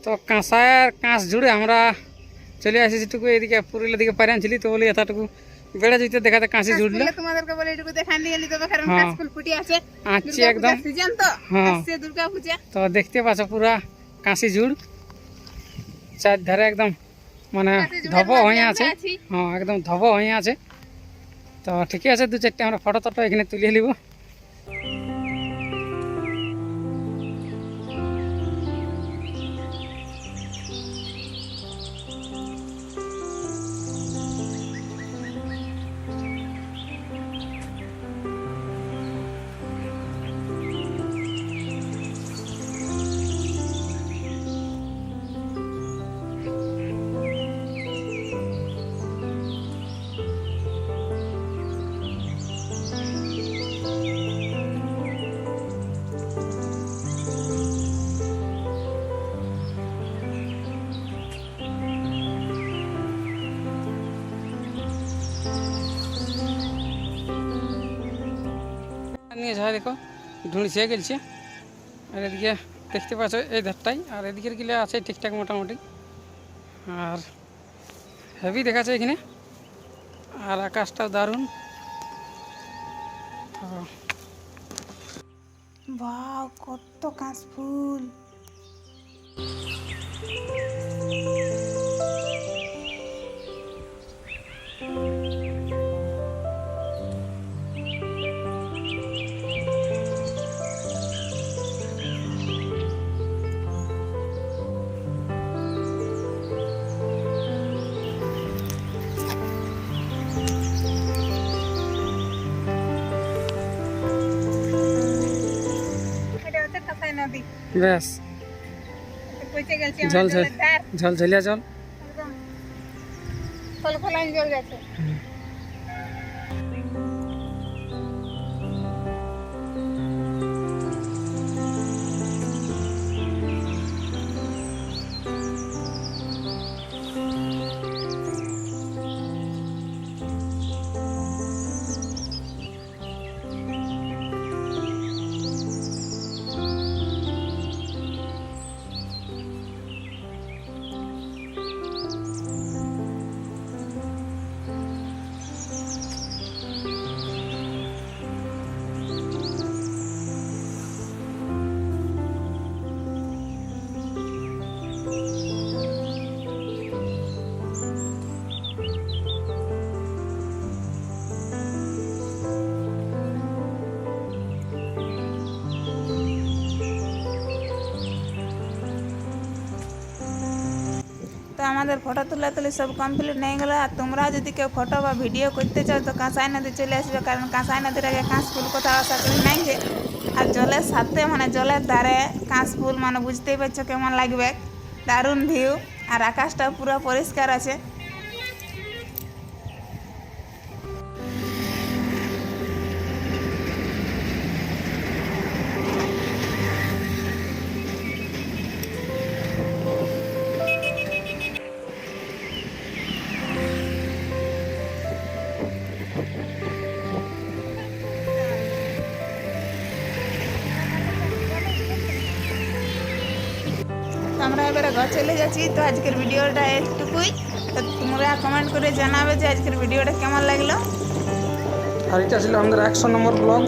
তো কাঁচ জুড়ে আমরা চলে আসি যেটুকু এদিকে পুরুলিয়ার দিকে পারে আনছিলি, তো বলি এতটুকু বেড়ে যেতে দেখাতে কাঁচি জুড়লে তোমাদেরকে বলে এটুকু দেখান দিয়ে নিতে হবে, কারণ কাঁচ ফুল ফুটে আছে আছি একদম সিজন তো আসছে দুর্গা পূজা। তো দেখতে পাচ্ছ পুরা কাঁচি জুড় চারধারে একদম মানে ধব হয়ে আছে। হ্যাঁ একদম ধব হয়ে আছে। তো ঠিকই আছে, 2-4টে আমরা ফটো টটো এখানে তুলিয়ে নিব। নিয়ে যায় দেখো ঢুঁড়ি ছেয়ে গেছে, আর এদিকে দেখতে পাচ্ছ এই ধারটাই, আর এদিকের গিলে আছে ঠিকঠাক মোটামুটি, আর হেভি দেখাচ্ছে এখানে, আর আকাশটাও দারুণ। বাহ কত কাশ ফুল! ব্যাস ঝলঝলিয়া জল জল গেছে। তো আমাদের ফটো তুলি সব কমপ্লিট হয়ে গেল। আর তোমরা যদি কেউ ফটো বা ভিডিও করতে চাও তো কাঁসাই নদী চলে আসবে, কারণ কাঁসাই নদীর আগে কাঁচ ফুল কোথাও আশা করি নাই যে। আর জলের সাথে মানে জলের ধারে কাঁচ ফুল মানে বুঝতেই পারছো কেমন লাগবে, দারুণ ভিউ। আর আকাশটা পুরো পরিষ্কার আছে। আমরা এবারে ঘর চলে যাচ্ছি। তো আজকের ভিডিওটা একটুকুই। তো তোমরা কমেন্ট করে জানাবে যে আজকের ভিডিওটা কেমন লাগলো। আর এটা ছিল আমাদের 100 নম্বর ব্লগ।